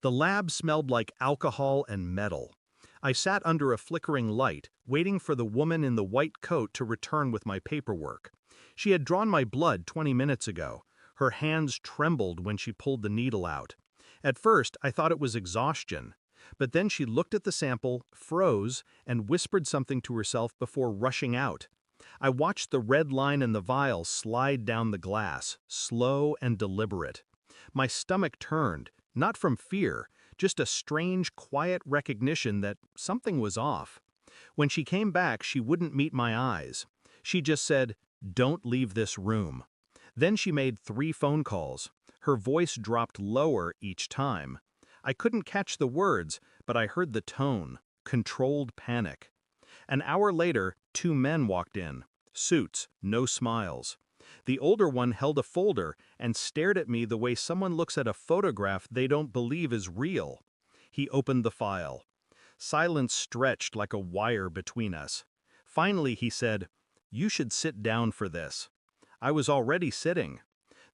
The lab smelled like alcohol and metal. I sat under a flickering light, waiting for the woman in the white coat to return with my paperwork. She had drawn my blood 20 minutes ago. Her hands trembled when she pulled the needle out. At first, I thought it was exhaustion. But then she looked at the sample, froze, and whispered something to herself before rushing out. I watched the red line in the vial slide down the glass, slow and deliberate. My stomach turned, not from fear, just a strange, quiet recognition that something was off. When she came back, she wouldn't meet my eyes. She just said, "Don't leave this room." Then she made 3 phone calls. Her voice dropped lower each time. I couldn't catch the words, but I heard the tone, controlled panic. An hour later, 2 men walked in. Suits, no smiles. The older one held a folder and stared at me the way someone looks at a photograph they don't believe is real. He opened the file. Silence stretched like a wire between us. Finally, he said, "You should sit down for this." I was already sitting.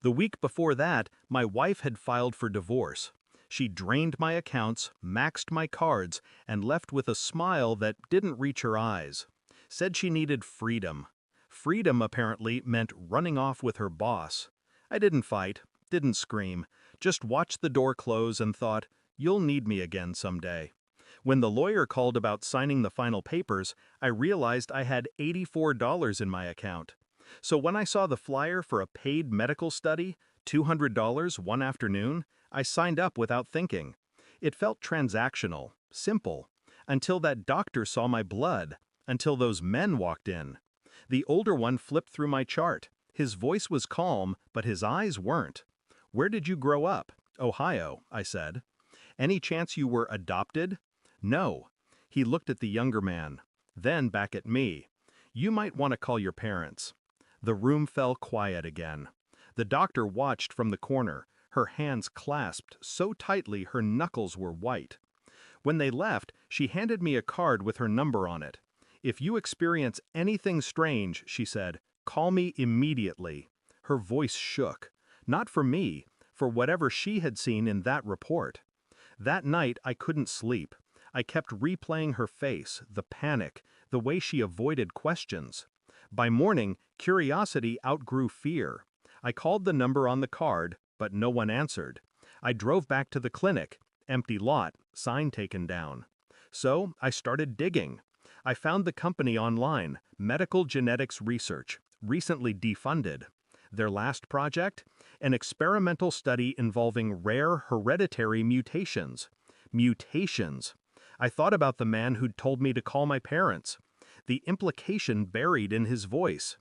The week before that, my wife had filed for divorce. She drained my accounts, maxed my cards, and left with a smile that didn't reach her eyes. Said she needed freedom. Freedom apparently meant running off with her boss. I didn't fight, didn't scream, just watched the door close and thought, "You'll need me again someday." When the lawyer called about signing the final papers, I realized I had $84 in my account. So when I saw the flyer for a paid medical study, $200 one afternoon, I signed up without thinking. It felt transactional, simple, until that doctor saw my blood, until those men walked in. The older one flipped through my chart. His voice was calm, but his eyes weren't. "Where did you grow up?" "Ohio," I said. "Any chance you were adopted?" "No." He looked at the younger man, then back at me. "You might want to call your parents." The room fell quiet again. The doctor watched from the corner, her hands clasped so tightly her knuckles were white. When they left, she handed me a card with her number on it. "If you experience anything strange," she said, "call me immediately." Her voice shook. Not for me, for whatever she had seen in that report. That night I couldn't sleep. I kept replaying her face, the panic, the way she avoided questions. By morning, curiosity outgrew fear. I called the number on the card, but no one answered. I drove back to the clinic, empty lot, sign taken down. So I started digging. I found the company online, Medical Genetics Research, recently defunded. Their last project? An experimental study involving rare hereditary mutations. Mutations. I thought about the man who'd told me to call my parents. The implication buried in his voice.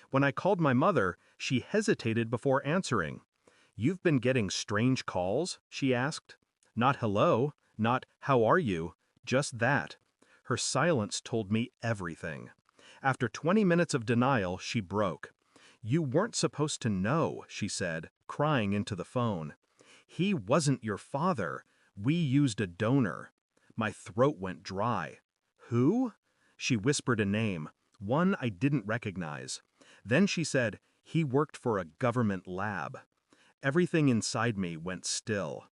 When I called my mother, she hesitated before answering. "You've been getting strange calls?" she asked. Not hello, not how are you, just that. Her silence told me everything. After 20 minutes of denial, she broke. "You weren't supposed to know," she said, crying into the phone. "He wasn't your father. We used a donor." My throat went dry. "Who?" She whispered a name, one I didn't recognize. Then she said, "He worked for a government lab." Everything inside me went still.